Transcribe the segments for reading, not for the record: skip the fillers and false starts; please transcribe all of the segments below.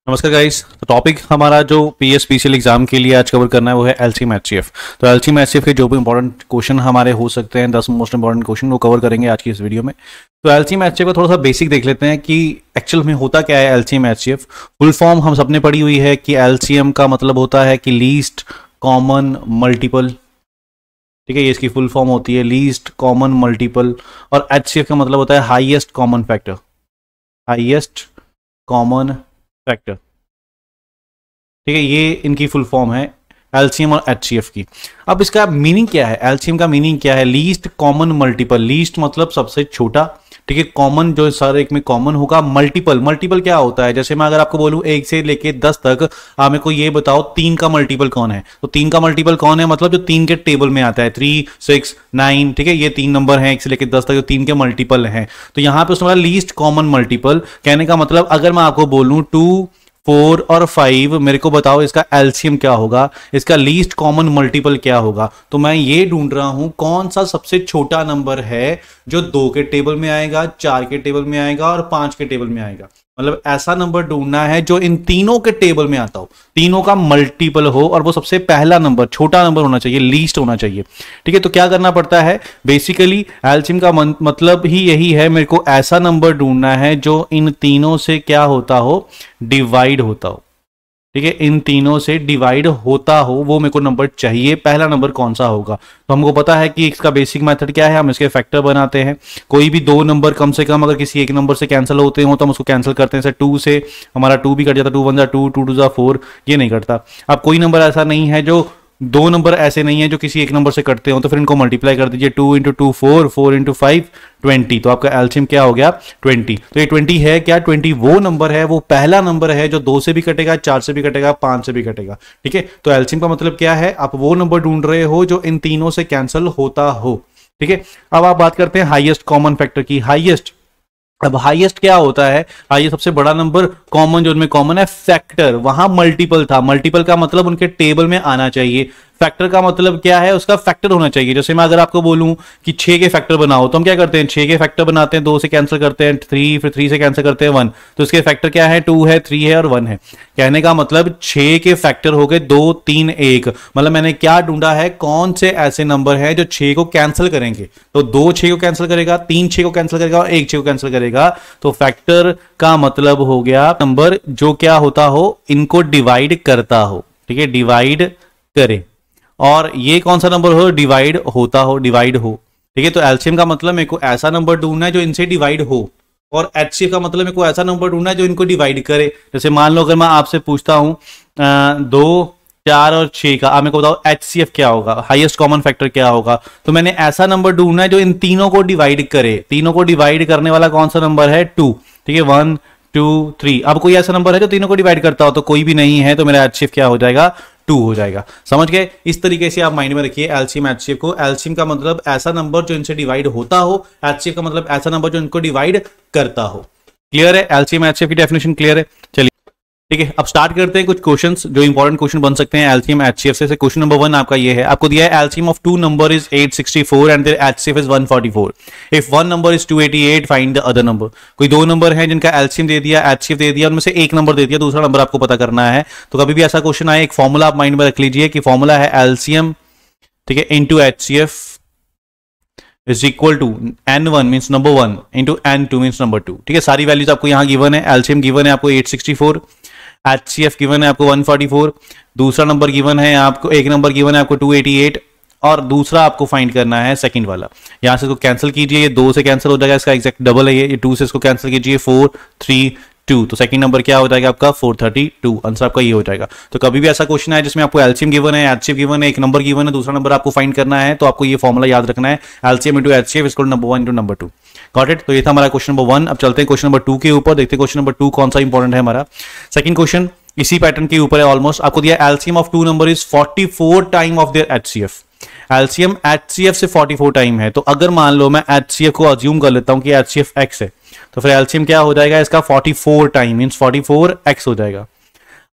नमस्कार गाइस। तो टॉपिक हमारा जो पीएसपीसीएल एग्जाम के लिए आज कवर करना है वो है एलसीएम एचसीएफ। तो एलसीएम एचसीएफ के जो भी इंपॉर्टेंट क्वेश्चन हमारे हो सकते हैं 10 मोस्ट इंपॉर्टेंट क्वेश्चन वो कवर करेंगे आज की इस वीडियो में। तो एलसीएम एचसीएफ का थोड़ा सा बेसिक देख लेते हैं कि एक्चुअल में होता क्या है एलसीएम एचसीएफ। फुल फॉर्म हम सबने पढ़ी हुई है कि एलसीएम का मतलब होता है कि लीस्ट कॉमन मल्टीपल। ठीक है, ये इसकी फुल फॉर्म होती है लीस्ट कॉमन मल्टीपल। और एचसीएफ का मतलब होता है highest common factor, highest common factor. ठीक है, ये इनकी फुल फॉर्म है एलसीएम और एचसीएफ की। अब इसका मीनिंग क्या है, एलसीएम का मीनिंग क्या है? Least common multiple. लीस्ट मतलब सबसे छोटा, ठीक है। कॉमन जो सारे एक में कॉमन होगा। मल्टीपल, मल्टीपल क्या होता है? जैसे मैं अगर आपको बोलूं 1 से लेके 10 तक, आप मेरे को ये बताओ 3 का मल्टीपल कौन है। तो 3 का मल्टीपल कौन है? मतलब जो 3 के टेबल में आता है, 3, 6, 9। ठीक है, ये 3 नंबर हैं 1 से लेके 10 तक जो 3 के मल्टीपल हैं। तो यहां पे उसमें लीस्ट कॉमन मल्टीपल कहने का मतलब अगर मैं आपको बोलूं 2, 4 और 5, मेरे को बताओ इसका एलसीएम क्या होगा, इसका लीस्ट कॉमन मल्टीपल क्या होगा। तो मैं ये ढूंढ रहा हूं कौन सा सबसे छोटा नंबर है जो 2 के टेबल में आएगा, 4 के टेबल में आएगा और 5 के टेबल में आएगा। मतलब ऐसा नंबर ढूंढना है जो इन तीनों के टेबल में आता हो, तीनों का मल्टीपल हो, और वो सबसे पहला नंबर, छोटा नंबर होना चाहिए, लीस्ट होना चाहिए। ठीक है, तो क्या करना पड़ता है? बेसिकली एलसीएम का मतलब ही यही है, मेरे को ऐसा नंबर ढूंढना है जो इन तीनों से क्या होता हो, डिवाइड होता हो। ठीक है, इन तीनों से डिवाइड होता हो, वो मेरे को नंबर चाहिए। पहला नंबर कौन सा होगा? तो हमको पता है कि इसका बेसिक मेथड क्या है, हम इसके फैक्टर बनाते हैं। कोई भी 2 नंबर कम से कम अगर किसी एक नंबर से कैंसिल होते हो तो हम उसको कैंसिल करते हैं। जैसे 2 से हमारा 2 भी कट जाता है, 2 1 जा 2, 2 2 जा 4, ये नहीं कटता। अब कोई नंबर ऐसा नहीं है जो 2 नंबर ऐसे नहीं है जो किसी एक नंबर से कटते हो, तो फिर इनको मल्टीप्लाई कर दीजिए। 2 × 2 4, 4 × 5 20। तो आपका एलसीएम क्या हो गया? 20। तो ये 20 है क्या? 20 वो नंबर है, वो पहला नंबर है जो 2 से भी कटेगा, 4 से भी कटेगा, 5 से भी कटेगा। ठीक है, तो एलसीएम का मतलब क्या है? आप वो नंबर ढूंढ रहे हो जो इन तीनों से कैंसिल होता हो। ठीक है, अब आप बात करते हैं हाईएस्ट कॉमन फैक्टर की। हाईएस्ट, अब हाईएस्ट क्या होता है? हाईएस्ट सबसे बड़ा नंबर, कॉमन जो उनमें कॉमन है फैक्टर, वहां मल्टीपल था। मल्टीपल का मतलब उनके टेबल में आना चाहिए। फैक्टर का मतलब क्या है? उसका फैक्टर होना चाहिए। जैसे मैं अगर आपको बोलूं कि 6 के फैक्टर बनाओ, तो हम क्या करते हैं? 6 के फैक्टर बनाते हैं, 2 से कैंसिल करते हैं 3, फिर 3 से कैंसिल करते हैं 1। तो इसके फैक्टर क्या है? 2 है, 3 है और 1 है। कहने का मतलब 6 के फैक्टर हो गए 2, 3, 1। मतलब मैंने क्या ढूंढा है? कौन से ऐसे नंबर है जो 6 को कैंसिल करेंगे। तो 2 6 को कैंसिल करेगा, 3 6 को कैंसिल करेगा और 1 6 को कैंसिल करेगा। तो फैक्टर का मतलब हो गया नंबर जो क्या होता हो, इनको डिवाइड करता हो। ठीक है, डिवाइड करे। और ये कौन सा नंबर हो? डिवाइड होता हो, डिवाइड हो। ठीक है, तो एलसीएम का मतलब मेरे को ऐसा नंबर ढूंढना है जो इनसे डिवाइड हो, और एचसीएफ का मतलब मेरे को ऐसा नंबर ढूंढना है जो इनको डिवाइड करे। जैसे मान लो अगर मैं आपसे पूछता हूं 2, 4 और 6 का, आप मेरे को बताओ एचसीएफ क्या होगा, हाईएस्ट कॉमन फैक्टर क्या होगा। तो मैंने ऐसा नंबर ढूंढना है जो इन तीनों को डिवाइड करे। तीनों को डिवाइड करने वाला कौन सा नंबर है? 2। ठीक है, 1 2 3। अब कोई ऐसा नंबर है जो तीनों को डिवाइड करता हो? तो कोई भी नहीं है, तो मेरा एचसीएफ क्या हो जाएगा? 2 हो जाएगा। समझ गए? इस तरीके से आप माइंड में रखिए एलसीएम एचसीएफ को। एलसीएम का मतलब ऐसा नंबर जो इनसे डिवाइड होता हो, एचसीएफ का मतलब ऐसा नंबर जो इनको डिवाइड करता हो। क्लियर है? एलसीएम एचसीएफ की डेफिनेशन क्लियर है? चलिए ठीक है, अब स्टार्ट करते हैं कुछ क्वेश्चंस जो इंपॉर्टेंट क्वेश्चन बन सकते हैं एलसीएम एचसीएफ से। क्वेश्चन नंबर 1 आपका ये है, आपको दिया है LCM of 2 number is 864 and their HCF is 144। If 1 number is 288 find the other number. कोई 2 नंबर है जिनका एलसीएम दे दिया, एचसीएफ दे दिया, उनमें से एक नंबर दे दिया, दूसरा नंबर आपको पता करना है। तो कभी भी ऐसा क्वेश्चन आए, एक फॉर्मूला आप माइंड में रख लीजिए कि फॉर्मूला है एलसीएम, ठीक है, into HCF is equal to n1 means number 1 into n2 means number 2। ठीक है, सारी वैल्यूज आपको यहाँ गिवन है। एलसीएम गिवन है आपको 864, एचसीएफ गिवन है आपको 144, दूसरा नंबर गिवन है आपको, एक नंबर गिवन है आपको 288, और दूसरा आपको फाइंड करना है सेकंड वाला। यहां से इसको कैंसिल कीजिए, ये 2 से कैंसिल हो जाएगा, इसका एग्जैक्ट डबल है ये 2 से इसको कैंसिल कीजिए, 4 3 2। तो सेकंड नंबर क्या हो जाएगा आपका? 432। आंसर आपका ये हो जाएगा। तो कभी भी ऐसा क्वेश्चन है जिसमें आपको एलसीएम गिवन है, एचसीएफ गिवन है, एक नंबर गिवन है, दूसरा नंबर आपको फाइंड करना है, तो आपको ये फॉर्मूला याद रखना है, LCM into HCF equal number 1 into number 2। Got it? तो ये था हमारा क्वेश्चन नंबर 1। अब चलते हैं क्वेश्चन नंबर 2 के ऊपर, देखते हैं क्वेश्चन नंबर 2 कौन सा इंपॉर्टेंट है हमारा। सेकंड क्वेश्चन इसी पैटर्न के ऊपर है ऑलमोस्ट। आपको दिया LCM of 2 number is 44 time of their HCF. LCM HCF से 44 टाइम है, तो अगर मान लो मैं एचसीएफ को अज्यूम कर लेता हूं कि एचसीएफ एक्स है, तो फिर एलसीएम क्या हो जाएगा इसका? 44 टाइम मींस 44x हो जाएगा।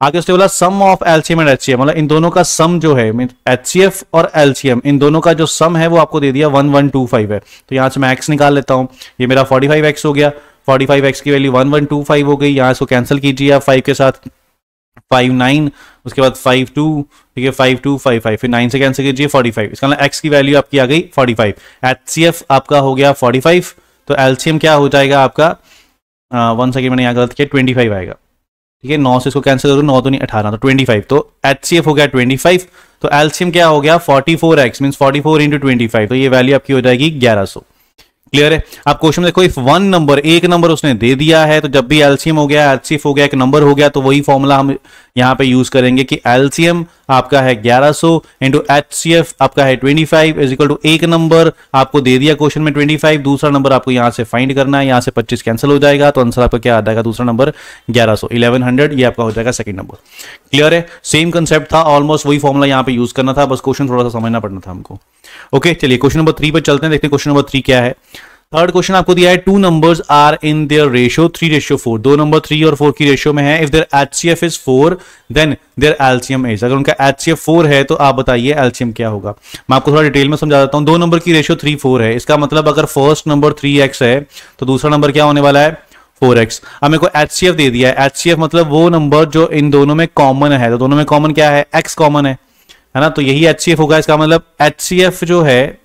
आगे उसने बोला सम ऑफ एलसीएम एंड एचसीएफ, मतलब इन दोनों का सम जो है, मींस एचसीएफ और एलसीएम, इन दोनों का जो सम है वो आपको दे दिया 1125 है। तो यहां से मैं x निकाल लेता हूं, ये मेरा 45x हो गया। 45x की वैल्यू 1125 हो गई। यहां इसको कैंसिल कीजिए आप 5 के साथ, 59, उसके बाद 52, ठीक है 52 55, फिर 9 से कैंसिल कीजिए 45, इसका मतलब x की वैल्यू आपकी आ गई 45, HCF आपका हो गया 45, तो LCM क्या हो जाएगा आपका 1 सेकेंड मैंने यहाँ गलत किया 25 आएगा, ठीक है 9 से इसको कैंसिल करो, 9 तो नहीं 18 तो 25, तो HCF हो गया 25, तो LCM क्या हो गया 44x मींस 44 इंटू 25, तो ये वैल्यू आपकी हो जाएगी 1100। क्लियर है। आप क्वेश्चन देखो इफ वन नंबर, एक नंबर उसने दे दिया है, तो जब भी एलसीएम हो गया, एचसीएफ हो गया, एक नंबर हो गया, तो वही फॉर्मूला हम यहां पे यूज करेंगे कि एलसीएम आपका है 1100 इंटू एचसीएफ आपका है 25 इज इक्वल टू एक नंबर आपको दे दिया क्वेश्चन में 25, दूसरा नंबर आपको यहां से फाइंड करना है, यहां से 25 कैंसिल हो जाएगा, तो आंसर आपका क्या आ जाएगा, दूसरा नंबर 1100 1100, ये आपका हो जाएगा सेकंड नंबर। क्लियर है। सेम कंसेप्ट था, ऑलमोस्ट वही फॉर्मूला यहां पे यूज करना था, बस क्वेश्चन थोड़ा सा समझना पड़ना था हमको। ओके चलिए क्वेश्चन नंबर 3 पे चलते हैं, देखते हैं क्वेश्चन नंबर 3 क्या है। थर्ड क्वेश्चन आपको दिया है two numbers are in their ratio 3:4, दो नंबर 3 और 4 की रेशियो में है। If there HCF is 4 then there LCM is, अगर उनका एचसीएफ 4 है तो आप बताइए एलसीएम क्या होगा। मैं आपको थोड़ा डिटेल में समझा देता हूं। दो नंबर की रेशियो 3:4 है, इसका मतलब अगर फर्स्ट नंबर 3x है तो दूसरा नंबर क्या होने वाला है 4x। अब मेरे को एचसीएफ दे दिया है, एचसीएफ मतलब वो नंबर जो इन दोनों में कॉमन है, तो दोनों में कॉमन क्या है x कॉमन है ना, तो यही एचसीएफ होगा। इसका मतलब एचसीएफ जो है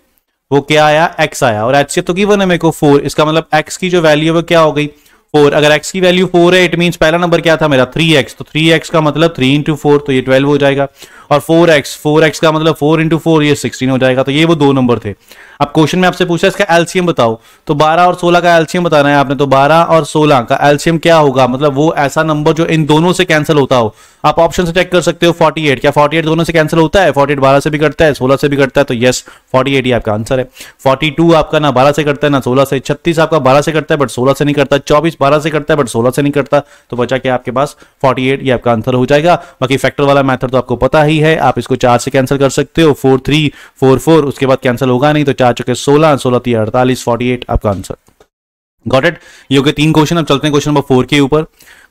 वो क्या आया x आया, और एचसीएफ तो गिवन है मेरे को 4, इसका मतलब x की जो वैल्यू है वो क्या हो गई 4। अगर x की वैल्यू 4 है इट मींस पहला नंबर क्या था मेरा 3x, तो 3x का मतलब 3 इंटू 4 तो ये 12 हो जाएगा, और 4x का मतलब 4 इंटू 4 ये 16 हो जाएगा, तो ये वो दो नंबर थे। अब क्वेश्चन में आपसे पूछा इसका एलसीएम बताओ, तो 12 और 16 का एलसीएम बताना है आपने, तो 12 और 16 का एलसीएम क्या होगा, मतलब वो ऐसा नंबर जो इन दोनों से कैंसिल होता हो। आप ऑप्शन से चेक कर सकते हो 48, क्या 48 दोनों से कैंसिल होता है, 48 12 से भी कटता है 16 से भी कटता है, तो यस 48 ही आपका आंसर है। 42 आपका ना 12 से कटता है ना 16 से, 36 आपका 12 से कटता है बट 16 से नहीं कटता, 24 12 से कटता है बट 16 से नहीं कटता, तो बचा क्या आपके पास 48, ये आपका आंसर हो जाएगा। बाकी फैक्टर वाला मेथड तो आपको पता ही है, आप इसको 4 से कैंसिल कर सकते हो, 4 3 4 4 उसके बाद कैंसिल होगा नहीं, तो 4 चौके 16 16 3 48 48 आपका आंसर। Got it. ये हो गए 3 क्वेश्चन। अब चलते हैं क्वेश्चन नंबर 4 के ऊपर।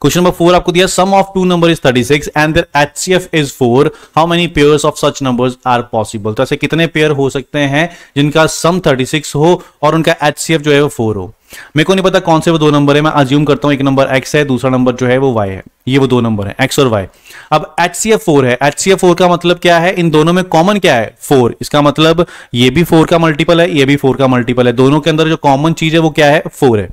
क्वेश्चन नंबर 4 आपको दिया sum of two number is 36 and their HCF is 4, how many pairs of such numbers are possible. तो ऐसे कितने पेयर हो सकते हैं जिनका सम 36 हो और उनका एचसीएफ जो है वो 4 हो। मेरे को नहीं पता कौन से वो दो नंबर है, मैं अज्यूम करता हूं एक नंबर x है, दूसरा नंबर जो है वो y है, ये वो दो नंबर है x और y। अब HCF 4 है, HCF 4 का मतलब क्या है, इन दोनों में कॉमन क्या है 4, इसका मतलब ये भी 4 का मल्टीपल है, ये भी 4 का मल्टीपल है, दोनों के अंदर जो कॉमन चीज है वो क्या है 4 है।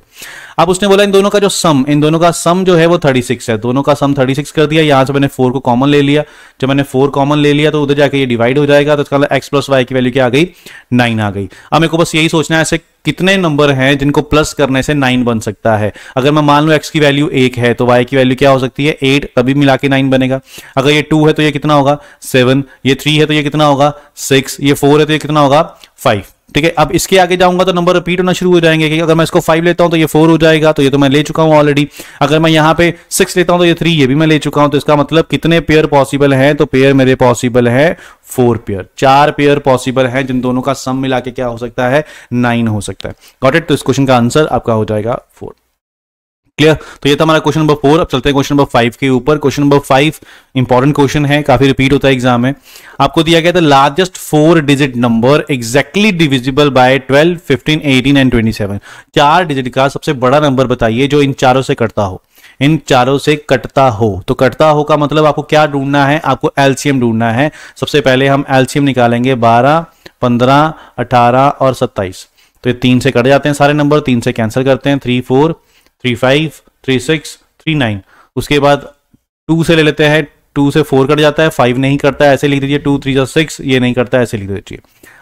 अब उसने बोला इन दोनों का जो सम, इन दोनों का सम जो है वो 36 है, दोनों का सम 36 कर दिया, यहां से मैंने 4 को कॉमन ले लिया, जब मैंने 4 कॉमन ले लिया तो उधर जाके ये डिवाइड हो जाएगा, तो इसका मतलब x प्लस वाई की वैल्यू क्या आ गई 9 आ गई। अब मेरे को बस यही सोचना है ऐसे कितने नंबर हैं जिनको प्लस करने से 9 बन सकता है। अगर मैं मान लूं x की वैल्यू 1 है तो y की वैल्यू क्या हो सकती है 8, तभी मिला के 9 बनेगा। अगर ये 2 है तो ये कितना होगा 7, ये 3 है तो ये कितना होगा 6, ये 4 है तो ये कितना होगा 5। ठीक है, अब इसके आगे जाऊंगा तो नंबर रिपीट होना शुरू हो जाएंगे, कि अगर मैं इसको 5 लेता हूं तो ये 4 हो जाएगा, तो ये तो मैं ले चुका हूं ऑलरेडी। अगर मैं यहां पे 6 लेता हूं तो ये 3, ये भी मैं ले चुका हूं, तो इसका मतलब कितने पेयर पॉसिबल हैं, तो पेयर मेरे पॉसिबल है 4 पेयर, 4 पेयर पॉसिबल हैं जिन दोनों का सम मिला के क्या हो सकता है 9 हो सकता है। Got it. तो इस क्वेश्चन का आंसर आपका हो जाएगा 4। क्लियर। तो ये था हमारा क्वेश्चन नंबर 4। अब चलते हैं क्वेश्चन नंबर 5 के ऊपर। क्वेश्चन नंबर 5 इंपॉर्टेंट क्वेश्चन है, काफी रिपीट होता है एग्जाम में। आपको दिया गया था largest 4 digit number exactly divisible by 12 15 18 and 27। 4 digit का सबसे बड़ा नंबर बताइए जो इन चारों से कटता हो, इन चारों से कटता हो। तो कटता हो का मतलब आपको क्या ढूंढना है, आपको एलसीएम ढूंढना है। सबसे पहले हम एलसीएम निकालेंगे 12 15 18 और 27। तो ये 3 से कट जाते हैं सारे नंबर, 3 से कैंसिल करते हैं, 3 4 3 5 3 6 3 9। उसके बाद 2 से ले लेते हैं, 2 से 4 कट जाता है, 5 नहीं करता है, ऐसे लिख दीजिए 2 3 6, ये नहीं करता है, ऐसे लिख दीजिए।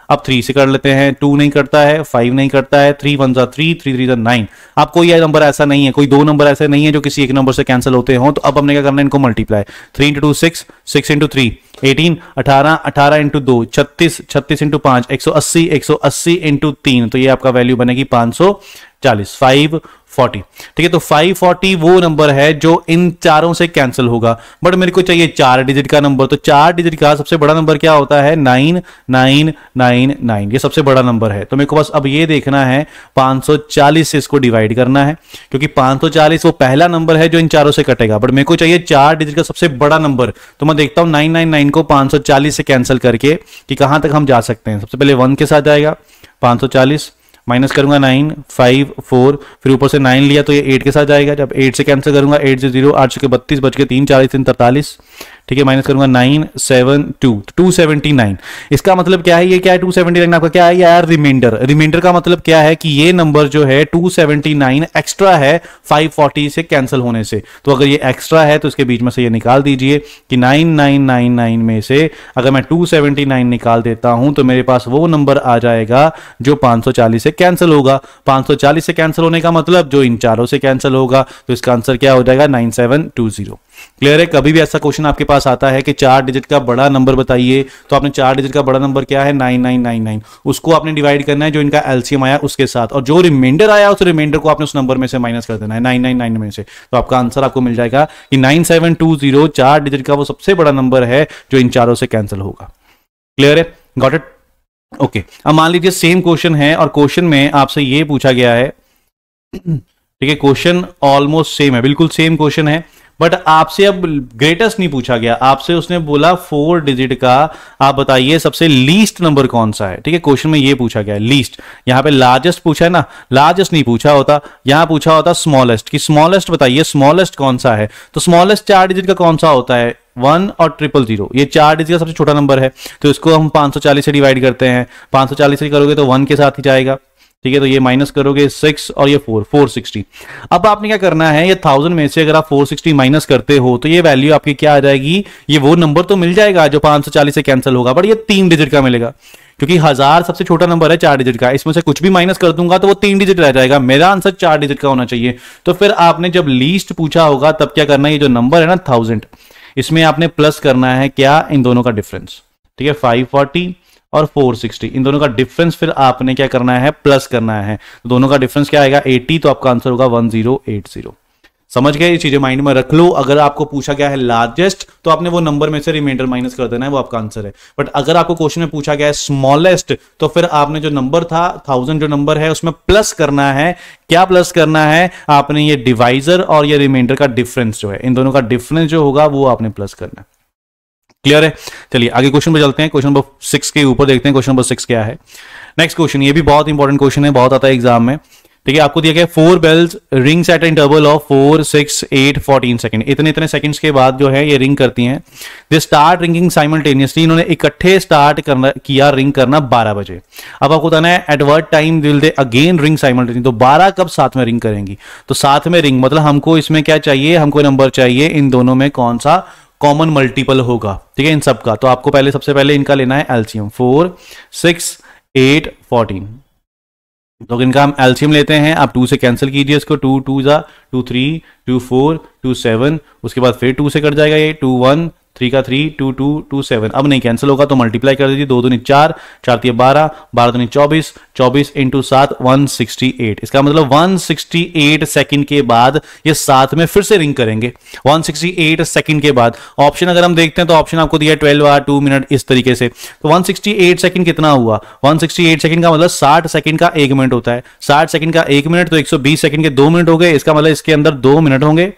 अब 3 से कर लेते हैं, 2 नहीं करता है, 5 नहीं करता है, 3 1 3 3 3 9। अब कोई नंबर ऐसा नहीं है, कोई दो नंबर ऐसे नहीं है जो किसी एक नंबर से कैंसिल होते हो, तो अब हमने क्या करना है, इनको multiply. 3 into 2 6, 6 into 3 18, 18 18 into 2 36, 36 into 5 180, 180 into 3, तो ये आपका वैल्यू बनेगी 540, 540। ठीक है, तो 540 वो नंबर है जो इन चारों से कैंसिल होगा, बट मेरे को चाहिए 4 डिजिट का नंबर। तो 4 डिजिट का सबसे बड़ा नंबर क्या होता है 9999, ये सबसे बड़ा नंबर है। तो मेरे को बस अब ये देखना है 540 से इसको डिवाइड करना है, क्योंकि 540 वो पहला नंबर है जो इन चारों से कटेगा, बट मेरे को चाहिए 4 डिजिट का सबसे बड़ा नंबर। तो मैं देखता हूं 999 को 540 से कैंसिल करके कि कहां तक हम जा सकते हैं। सबसे पहले 1 के साथ जाएगा 540, माइनस करूंगा 9 5 4, फिर ऊपर से 9 लिया तो ये 8 के साथ जाएगा। जब 8 से कैंसिल करूंगा 8 से 0, 8 के 32 बच के 3 40 3 43, ठीक है। माइनस करूंगा 9 7 2, 279। इसका मतलब क्या है, ये क्या है 279 आपका क्या है यार, रिमाइंडर। रिमाइंडर का मतलब क्या है कि ये नंबर जो है 279 एक्स्ट्रा है 540 से कैंसिल होने से। तो अगर ये एक्स्ट्रा है तो इसके बीच में से ये निकाल दीजिए कि 9999 में से अगर मैं 279 निकाल देता हूं तो मेरे पास वो नंबर आ जाएगा जो 540 से कैंसिल होगा। 540 से कैंसिल होने का मतलब जो इन चारों से कैंसिल होगा, तो इसका आंसर क्या हो जाएगा 9720। क्लियर है। कभी भी ऐसा क्वेश्चन आपके पास आता है कि 4 डिजिट का बड़ा नंबर बताइए, तो आपने 4 डिजिट का बड़ा नंबर क्या है 9999, उसको आपने डिवाइड करना है जो इनका एलसीएम आया उसके साथ, और जो रिमाइंडर आया उस रिमाइंडर को आपने उस नंबर में से माइनस कर देना है 999 में से। तो आपका आंसर आपको मिल जाएगा कि 9720 4 डिजिट का वो सबसे बड़ा नंबर है जो इन चारों से कैंसिल होगा। क्लियर है, गॉट इट, ओके। अब मान लीजिए सेम क्वेश्चन है और क्वेश्चन में आपसे ये पूछा गया है, ठीक है, क्वेश्चन ऑलमोस्ट सेम है, बिल्कुल सेम क्वेश्चन है, बट आपसे अब ग्रेटेस्ट नहीं पूछा गया, आपसे उसने बोला 4 डिजिट का आप बताइए सबसे लीस्ट नंबर कौन सा है। ठीक है, क्वेश्चन में ये पूछा गया है लीस्ट, यहां पे लार्जेस्ट पूछा है ना, लार्जेस्ट नहीं पूछा होता, यहां पूछा होता स्मॉलेस्ट, कि स्मॉलेस्ट बताइए स्मॉलेस्ट कौन सा है। तो स्मॉलेस्ट 4 डिजिट का कौन सा होता है 1 और 000, ये 4 डिजिट का सबसे छोटा नंबर है, तो इसको हम 540 से डिवाइड करते हैं, 540 से करोगे तो 1 के साथ ही जाएगा। ठीक है, तो ये माइनस करोगे 6 और ये 4, 460। अब आपने क्या करना है, ये 1000 में से अगर आप 460 माइनस करते हो तो ये वैल्यू आपकी क्या आ जाएगी, ये वो नंबर तो मिल जाएगा जो 540 से कैंसिल होगा, बट ये 3 डिजिट का मिलेगा, क्योंकि 1000 सबसे छोटा नंबर है 4 डिजिट का, इसमें से कुछ भी माइनस कर दूंगा तो वो 3 डिजिट रह जाएगा। मेरा आंसर 4 डिजिट का होना चाहिए। तो फिर आपने जब लीस्ट पूछा होगा तब क्या करना है, ये जो नंबर है ना 1000, इसमें आपने प्लस करना है क्या, इन दोनों का डिफरेंस। ठीक है, 540 और 460, इन दोनों का डिफरेंस फिर आपने क्या करना है, प्लस करना है। तो दोनों का डिफरेंस क्या आएगा 80, तो आपका आंसर होगा 1080। समझ गए, ये चीजें माइंड में रख लो। अगर आपको पूछा गया है लार्जेस्ट तो आपने वो नंबर में से रिमाइंडर माइनस कर देना है, वो आपका आंसर है। बट अगर आपको क्वेश्चन में पूछा गया है स्मॉलेस्ट, तो फिर आपने जो नंबर था 1000 जो नंबर है उसमें प्लस करना है। क्या प्लस करना है, आपने ये डिवाइजर और ये रिमाइंडर का डिफरेंस जो है, इन दोनों का डिफरेंस जो होगा वो आपने प्लस करना है। क्लियर है, चलिए आगे क्वेश्चन पे चलते हैं। क्वेश्चन नंबर 6 के ऊपर देखते हैं क्वेश्चन नंबर 6 क्या है। नेक्स्ट क्वेश्चन, ये भी बहुत इंपॉर्टेंट क्वेश्चन है, बहुत आता है एग्जाम में। ठीक है, आपको दिया गया 4 bells rings at interval of 4 6 8 14 second, इतने इतने सेकंड्स के बाद जो है ये रिंग करती हैं। दे स्टार्ट रिंगिंग साइमल्टेनियसली, इन्होंने इकट्ठे स्टार्ट किया रिंग करना 12 बजे। अब आपको बताना है at what time will they again ring simultaneously, तो 12 कब साथ में रिंग करेंगी। तो साथ में रिंग मतलब हमको इसमें क्या चाहिए, हमको नंबर चाहिए इन दोनों में कौन सा कॉमन मल्टीपल होगा। ठीक है, इन सब का। तो आपको पहले सबसे पहले इनका लेना है एलसीएम, 4 6 8 14। तो इनका हम एलसीएम लेते हैं, आप 2 से कैंसिल कीजिए इसको, 2 2 जा 2 3 2 4 2 7, उसके बाद फिर 2 से कट जाएगा ये 2 1 3 का 3 2 2 2 7। अब नहीं कैंसिल होगा तो मल्टीप्लाई कर दीजिए, 2 दूनी 4 4 3 12 12 दूनी 24 24 इंटू 7 168। इसका मतलब 168 सेकंड के बाद ये साथ में फिर से रिंग करेंगे, 168 सेकंड के बाद। ऑप्शन अगर हम देखते हैं तो ऑप्शन आपको दिया 12 आवर 2 मिनट इस तरीके से। तो 168 सेकंड कितना हुआ, 168 सेकंड का मतलब 60 सेकंड का 1 मिनट होता है, 60 सेकंड का 1 मिनट तो 120 सेकंड के 2 मिनट हो गए। इसका मतलब इसके अंदर 2 मिनट होंगे,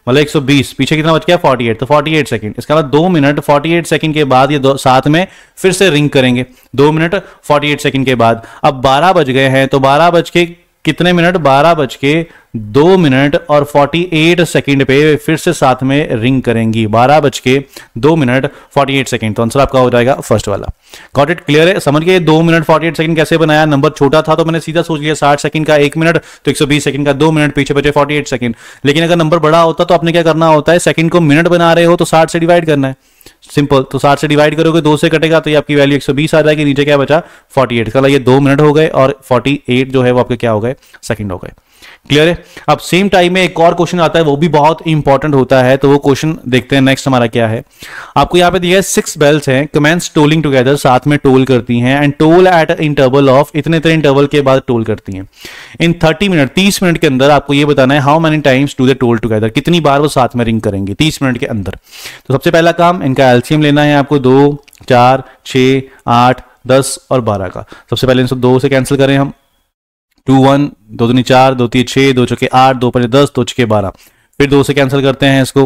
मतलब 120, पीछे कितना बच गया 48, तो 48 सेकंड। इसका मतलब 2 मिनट 48 सेकंड के बाद ये साथ में फिर से रिंग करेंगे, 2 मिनट 48 सेकंड के बाद। अब 12 बज गए हैं, तो 12 बज के कितने मिनट, 12 बज के 2 मिनट और 48 सेकंड पे फिर से साथ में रिंग करेंगी, 12 बज के 2 मिनट 48 सेकंड। तो आंसर आपका हो जाएगा फर्स्ट वाला। गॉट इट, क्लियर है, समझ गए 2 मिनट 48 सेकंड कैसे बनाया। नंबर छोटा था तो मैंने सीधा सोच लिया 60 सेकंड का 1 मिनट तो 120 सेकंड का 2 मिनट, पीछे बचे 48 सेकंड। लेकिन अगर नंबर बड़ा होता तो आपने क्या करना होता है, सेकंड को मिनट बना रहे हो तो 60 से डिवाइड करना है, सिंपल। तो 60 से डिवाइड करोगे 2 से कटेगा तो ये आपकी वैल्यू 120 आ जाएगी, नीचे क्या बचा 48। का ये 2 मिनट हो गए और 48 जो है वो आपके क्या हो गए, सेकंड हो गए। क्लियर है। अब सेम टाइम में एक और क्वेश्चन आता है, वो भी बहुत इंपॉर्टेंट होता है, तो वो क्वेश्चन देखते हैं। नेक्स्ट हमारा क्या है, आपको यहाँ पे दिया है 6 बेल्स हैं, कमेंस टोलिंग टुगेदर, साथ में टोल करती हैं, and told eight interval of, इतने इतने इंटरवल के बाद टोल करती हैं। इन 30 मिनट 30 मिनट के अंदर आपको ये बताना है how many times do they toll together, कितनी बार वो साथ में रिंग करेंगे 30 मिनट के अंदर। तो सबसे पहला काम, इनका एलसीएम लेना है आपको, 2 4 6 8 10 और 12 का। सबसे पहले इनको 2 से कैंसिल करें हम, 2 1 2 दूनी 4 2 3 6 2 चौके 8 2 5 10 2 6 12। फिर 2 से कैंसिल करते हैं इसको,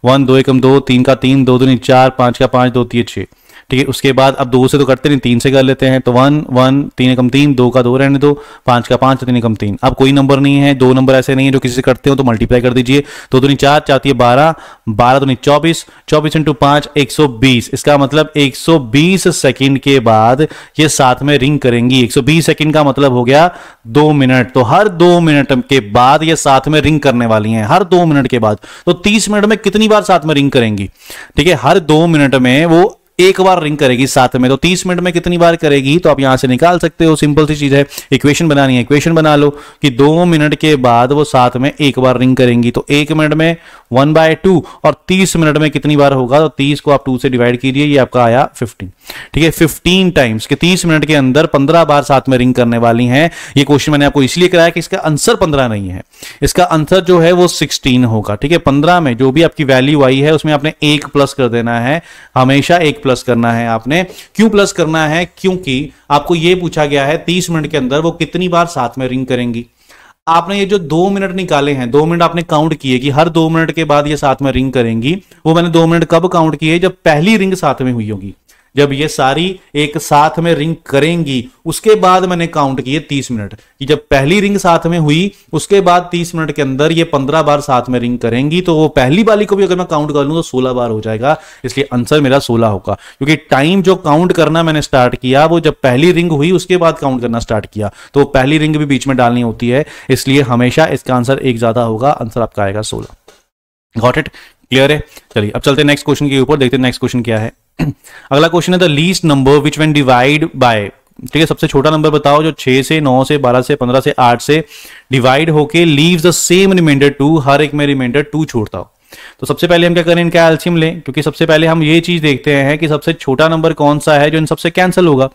1 2 1 2 3 का 3 2 दूनी 4 5 का 5 2 3 6। ठीक है। उसके बाद अब 2 से तो करते नहीं, 3 से कर लेते हैं, तो 1 1 3 कम 3, 2 का 2 रहने दो, 5 का 5, 3 कम 3। अब कोई नंबर नहीं है, 2 नंबर ऐसे नहीं है जो किसी से करते हो, तो मल्टीप्लाई कर दीजिए। 2 दूनी 4, 4 3 12, 12 दूनी 24, 24 इंटू 5 120। इसका मतलब 120 सेकंड के बाद ये साथ में रिंग करेंगी। 120 सेकंड का मतलब हो गया 2 मिनट। तो हर 2 मिनट के बाद ये साथ में रिंग करने वाली हैं, हर 2 मिनट के बाद। तो 30 मिनट में कितनी बार साथ में रिंग करेंगी? ठीक है, हर 2 मिनट में वो एक बार रिंग करेगी साथ में। तो 30 मिनट में कितनी बार करेगी, तो आप यहां से निकाल सकते हो। सिंपल सी चीज है, इक्वेशन बनानी है, इक्वेशन बना लो कि 2 मिनट के बाद वो साथ में एक बार रिंग करेंगी। तो 1 मिनट में 1/2 और 30 मिनट में कितनी बार होगा, तो 30 को आप 2 से डिवाइड कीजिए, ये आपका आया 15। ठीक है, 15 टाइम्स के 30 मिनट के अंदर 15 बार साथ में रिंग करने वाली हैं। ये क्वेश्चन मैंने आपको इसलिए कराया कि इसका आंसर 15 नहीं है, इसका आंसर जो है वो 16 होगा। ठीक है, 15 में जो भी आपकी वैल्यू आई है उसमें आपने 1 प्लस कर देना है, हमेशा 1 प्लस करना है आपने। क्यों प्लस करना है? क्योंकि आपको यह पूछा गया है 30 मिनट के अंदर वो कितनी बार साथ में रिंग करेंगी। आपने ये जो 2 मिनट निकाले हैं, 2 मिनट आपने काउंट किए कि हर 2 मिनट के बाद ये साथ में रिंग करेंगी। वो मैंने 2 मिनट कब काउंट किए? जब पहली रिंग साथ में हुई होगी, जब ये सारी एक साथ में रिंग करेंगी, उसके बाद मैंने काउंट किए 30 मिनट कि जब पहली रिंग साथ में हुई उसके बाद 30 मिनट के अंदर ये 15 बार साथ में रिंग करेंगी। तो वो पहली वाली को भी अगर मैं काउंट कर लूं तो 16 बार हो जाएगा, इसलिए आंसर मेरा 16 होगा। क्योंकि टाइम जो काउंट करना मैंने स्टार्ट किया वो जब पहली रिंग हुई उसके बाद काउंट करना स्टार्ट किया, तो पहली रिंग भी बीच में डालनी होती है, इसलिए हमेशा इसका आंसर 1 ज्यादा होगा। आंसर आपका आएगा 16। Got it? क्लियर है? चलिए अब चलते हैं नेक्स्ट क्वेश्चन के ऊपर, देखते हैं नेक्स्ट क्वेश्चन क्या है। अगला क्वेश्चन है the least number which when divide by, ठीक है, सबसे छोटा नंबर बताओ जो 6 से 9 से 12 से 15 से 8 से डिवाइड होके लीव्स द सेम रिमाइंडर 2, हर एक में रिमाइंडर 2 छोड़ता हो। तो सबसे पहले हम क्या करें, इनका एलसीएम लें, क्योंकि सबसे पहले हम ये चीज देखते हैं कि सबसे छोटा नंबर कौन सा है जो इन सबसे कैंसिल होगा।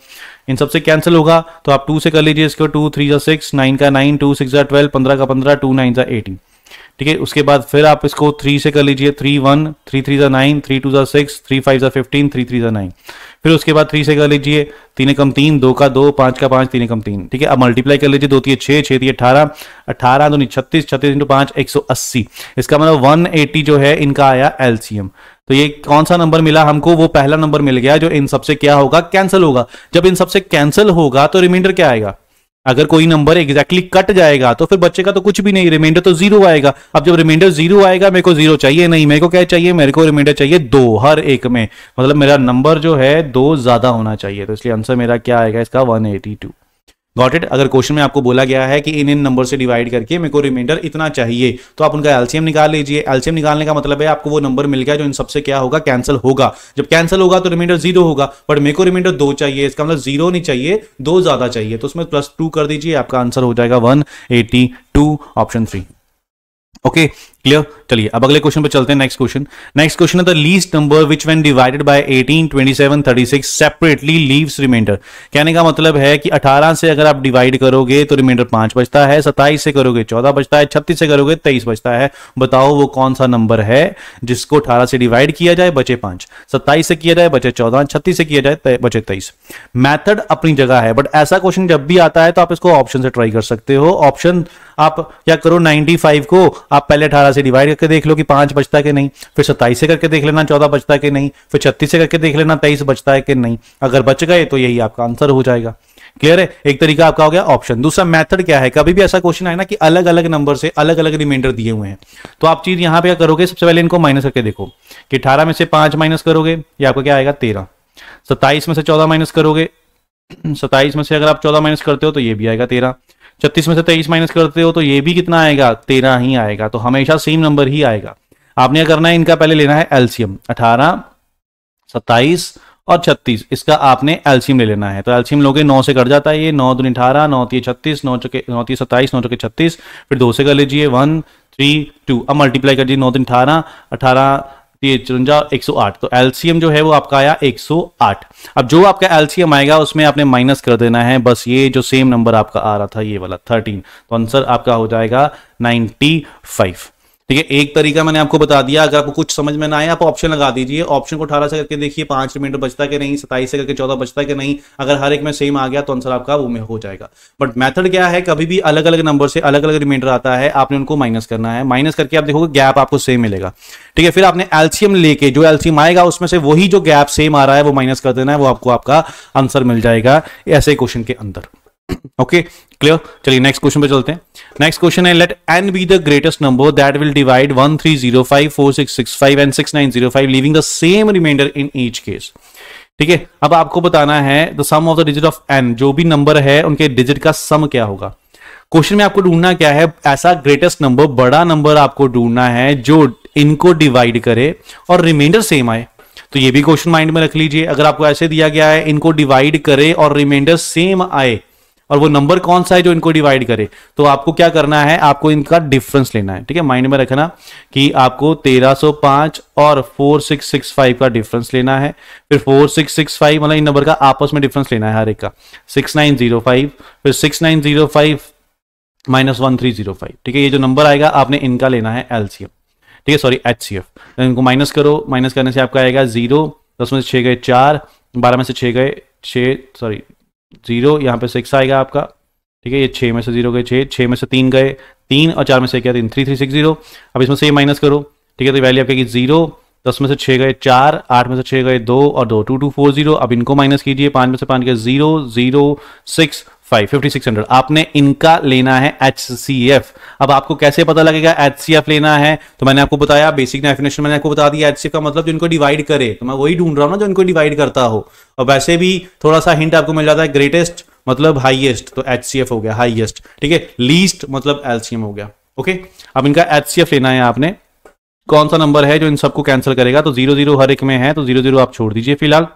इन सबसे कैंसिल होगा तो आप 2 से कर लीजिए इसको, 2 3 जा 6, 9 का 9, 2 6 जा 12, 15 का 15, 2 9 जा 18। ठीक है, उसके बाद फिर आप इसको 3 से कर लीजिए, 3 1, 3 3 जा 9, 3 2 जा 6, 3 5 जा 15, 3 3 जा 9। फिर उसके बाद 3 से कर लीजिए, 3 कम 3, 2 का 2, 5 का 5, 3 कम 3। ठीक है, अब मल्टीप्लाई कर लीजिए, 2 3 6, 6 3 18, 18 2 36, 36 इंटू 5 180। इसका मतलब 180 जो है इनका आया एलसीएम। तो ये कौन सा नंबर मिला हमको? वो पहला नंबर मिल गया जो इन सबसे क्या होगा, कैंसिल होगा। जब इन सबसे कैंसिल होगा तो रिमाइंडर क्या आएगा? अगर कोई नंबर एग्जैक्टली कट जाएगा तो फिर बच्चे का तो कुछ भी नहीं, रिमाइंडर तो 0 आएगा। अब जब रिमाइंडर 0 आएगा, मेरे को 0 चाहिए नहीं, मेरे को क्या चाहिए? मेरे को रिमाइंडर चाहिए 2 हर एक में, मतलब मेरा नंबर जो है 2 ज्यादा होना चाहिए। तो इसलिए आंसर मेरा क्या आएगा इसका? 182। Got it? अगर क्वेश्चन में आपको बोला गया है कि इन नंबर से डिवाइड करके मेरे को रिमाइंडर इतना चाहिए, तो आप उनका एलसीएम निकाल लीजिए। एलसीएम निकालने का मतलब है आपको वो नंबर मिल गया जो इन सबसे क्या होगा, कैंसिल होगा। जब कैंसिल होगा तो रिमाइंडर 0 होगा, बट मेरे को रिमाइंडर 2 चाहिए, इसका मतलब 0 नहीं चाहिए, 2 ज्यादा चाहिए। तो उसमें +2 कर दीजिए, आपका आंसर हो जाएगा 182, ऑप्शन 3। Okay, clear? चलिए अब अगले क्वेश्चन पे चलते हैं। नेक्स्ट क्वेश्चन है the least number which when divided by 18 27 36 separately leaves remainder. कहने का मतलब है कि 18 से अगर आप डिवाइड करोगे तो रिमाइंडर 5 बचता है, 27 से करोगे 14 बचता है, 36 से करोगे 23 बचता है। बताओ वो कौन सा नंबर है जिसको 18 से डिवाइड किया जाए बचे 5, 27 से किया जाए बचे 14, 36 से किया जाए बचे 23। मैथड अपनी जगह है, बट ऐसा क्वेश्चन जब भी आता है तो आप इसको ऑप्शन से ट्राई कर सकते हो। ऑप्शन आप क्या करो, 95 को आप पहले 18 से डिवाइड करके देख लो कि 5 बचता है कि नहीं, फिर 27 से करके देख लेना 14 बचता है कि नहीं, फिर 36 से करके देख लेना 23 बचता है कि नहीं। अगर बच गए तो यही आपका आंसर हो जाएगा। क्लियर है? एक तरीका आपका हो गया ऑप्शन। दूसरा मेथड क्या है, कभी भी ऐसा क्वेश्चन आए ना कि अलग अलग नंबर से अलग अलग रिमाइंडर दिए हुए हैं, तो आप चीज यहां पे क्या करोगे, सबसे पहले इनको माइनस करके देखो कि 18 में से 5 माइनस करोगे, ये आपका क्या आएगा 13। 27 में से 14 माइनस करोगे, 27 में से अगर आप 14 माइनस करते हो तो ये भी आएगा 13। 36 में से 23 माइनस करते हो तो ये भी कितना आएगा, 13 ही आएगा। तो हमेशा सेम नंबर ही आएगा। आपने क्या करना है, इनका पहले लेना है एलसीएम। 18, 27 और 36, इसका आपने एलसीएम ले लेना है। तो एलसीएम लोगे 9 से कट जाता है, ये 9 दूनी 18, 9 3 36, 9 3 27, 9 3 36, फिर 2 से कर लीजिए 1 3 2। अब मल्टीप्लाई कर दीजिए 9 3 18, 18 54 108। तो एलसीएम जो है वो आपका आया 108। अब जो आपका एलसीएम आएगा उसमें आपने माइनस कर देना है बस ये जो सेम नंबर आपका आ रहा था ये वाला 13। तो आंसर आपका हो जाएगा 95। ठीक है, एक तरीका मैंने आपको बता दिया, अगर आपको कुछ समझ में ना आए आप ऑप्शन लगा दीजिए, ऑप्शन को 18 से करके देखिए 5 रिमाइंडर बचता है कि नहीं, 27 से करके 14 बचता है कि नहीं, अगर हर एक में सेम आ गया तो आंसर आपका वो में हो जाएगा। बट मेथड क्या है, कभी भी अलग अलग नंबर से अलग अलग रिमाइंडर आता है, आपने उनको माइनस करना है, माइनस करके आप देखोगे गैप आपको सेम मिलेगा। ठीक है, फिर आपने एलसीएम लेके जो एलसीएम आएगा उसमें से वही जो गैप सेम आ रहा है वो माइनस कर देना है, वो आपको आपका आंसर मिल जाएगा ऐसे क्वेश्चन के अंदर। ओके क्लियर, चलिए नेक्स्ट क्वेश्चन पे चलते हैं। नेक्स्ट क्वेश्चन है let n be the greatest number that will divide 1305 4665 and 6905 leaving the same remainder in each case. ठीक है, अब आपको बताना है the sum of the digit of n, जो भी नंबर है उनके डिजिट का सम क्या होगा। क्वेश्चन में आपको ढूंढना क्या है, ऐसा ग्रेटेस्ट नंबर, बड़ा नंबर आपको ढूंढना है जो इनको डिवाइड करे और रिमाइंडर सेम आए। तो ये भी क्वेश्चन माइंड में रख लीजिए, अगर आपको ऐसे दिया गया है इनको डिवाइड करे और रिमाइंडर सेम आए और वो नंबर कौन सा है जो इनको डिवाइड करे, तो आपको क्या करना है, आपको इनका डिफरेंस लेना है। ठीक है, माइंड में रखना कि आपको 1305 और 4665 का डिफरेंस लेना है, फिर 4665 मतलब इन नंबर का आपस में डिफरेंस लेना है हर एक का, 6905 फिर 6905 माइनस 1305। ठीक है, ये जो नंबर आएगा आपने इनका लेना है एलसीएम, ठीक है सॉरी एचसीएफ। इनको माइनस करो, माइनस करने से आपका आएगा 0, 10 में से 6 गए 4, 12 में से 6 गए 6 सॉरी 0, यहाँ पे 6 आएगा आपका। ठीक है, ये 6 में से 0 गए 6, 6 में से 3 गए 3 और 4 में से क्या 3, 3360। अब इसमें से ये माइनस करो। ठीक है, तो वैल्यू आपकी 0, 10 में से 6 गए 4, 8 में से 6 गए 2 और 2, 2240। अब इनको माइनस कीजिए, 5 में से 5 गए 0, 0, 6, 5, 5600। आपने इनका लेना है HCF। अब आपको कैसे पता लगेगा HCF लेना है, तो मैंने आपको बताया बेसिक डेफिनेशन मैंने आपको बता दिया, HCF का मतलब जो इनको डिवाइड करे, तो मैं वही ढूंढ रहा हूं ना जो इनको डिवाइड करता हो। और वैसे भी थोड़ा सा हिंट आपको मिल जाता है, ग्रेटेस्ट मतलब हाईएस्ट, तो HCF हो गया हाईएस्ट। ठीक है, लीस्ट मतलब LCM हो गया। ओके, अब इनका HCF लेना है आपने, कौन सा नंबर है जो इन सबको कैंसिल करेगा, तो 0 0 हर एक में है, तो 0 0 आप छोड़ दीजिए फिलहाल।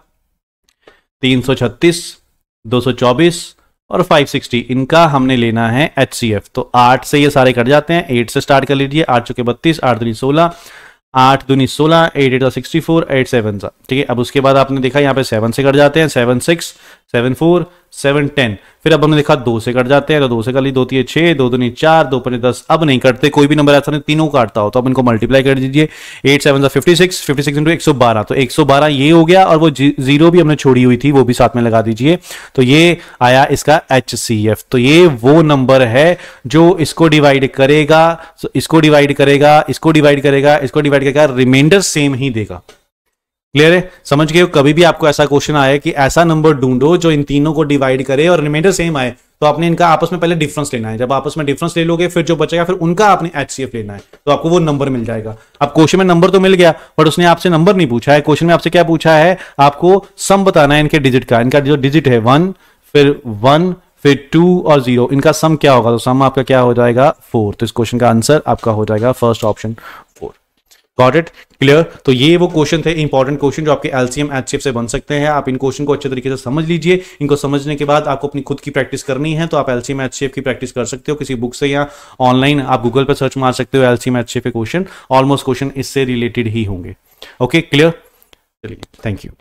336, 224 और 560 इनका हमने लेना है HCF। तो 8 से ये सारे कट जाते हैं, 8 से स्टार्ट कर लीजिए, 8 चौके 32, 8 दूनी 16, 8 दूनी 16, 8 8 64, 8 7। ठीक है, अब उसके बाद आपने देखा यहाँ पे 7 से कट जाते हैं, 7 6, 7 4, 7 10। फिर अब हमने देखा 2 से कट जाते हैं, तो 2 से कर ली, 2 3 6, 2 दूनी 4, 2 5 10। अब नहीं कटते, कोई भी नंबर ऐसा नहीं तीनों काटता हो, तो अब इनको मल्टीप्लाई कर दीजिए, 8 7 56, 56 इंटू 112, तो 112 ये हो गया, और वो 0 भी हमने छोड़ी हुई थी वो भी साथ में लगा दीजिए, तो ये आया इसका HCF। तो ये वो नंबर है जो इसको डिवाइड करेगा, इसको डिवाइड करेगा, इसको डिवाइड करेगा, इसको डिवाइड करेगा, रिमाइंडर सेम ही देगा। क्लियर है, समझ गए हो। कभी भी आपको ऐसा क्वेश्चन आए कि ऐसा नंबर ढूंढो जो इन तीनों को डिवाइड करे और रिमाइंडर सेम आए, तो आपने इनका आपस में पहले डिफरेंस लेना है। जब आपस में डिफरेंस ले लोगे फिर जो बचेगा फिर उनका आपने HCF लेना है, तो आपको वो नंबर मिल जाएगा। अब क्वेश्चन में नंबर तो मिल गया, बट उसने आपसे नंबर नहीं पूछा है। क्वेश्चन में आपसे क्या पूछा है, आपको सम बताना है इनके डिजिट का। इनका जो डिजिट है 1, फिर 1, फिर 2 और 0, इनका सम क्या होगा, तो सम आपका क्या हो जाएगा 4। तो इस क्वेश्चन का आंसर आपका हो जाएगा first option 4। Got it, clear. तो ये वो क्वेश्चन थे इंपॉर्टेंट क्वेश्चन जो आपके LCM HCF से बन सकते हैं। आप इन क्वेश्चन को अच्छे तरीके से समझ लीजिए। इनको समझने के बाद आपको अपनी खुद की प्रैक्टिस करनी है, तो आप LCM HCF की प्रैक्टिस कर सकते हो किसी बुक से, या ऑनलाइन आप गूगल पर सर्च मार सकते हो LCM HCF के क्वेश्चन। ऑलमोस्ट क्वेश्चन इससे रिलेटेड ही होंगे। ओके क्लियर, चलिए थैंक यू।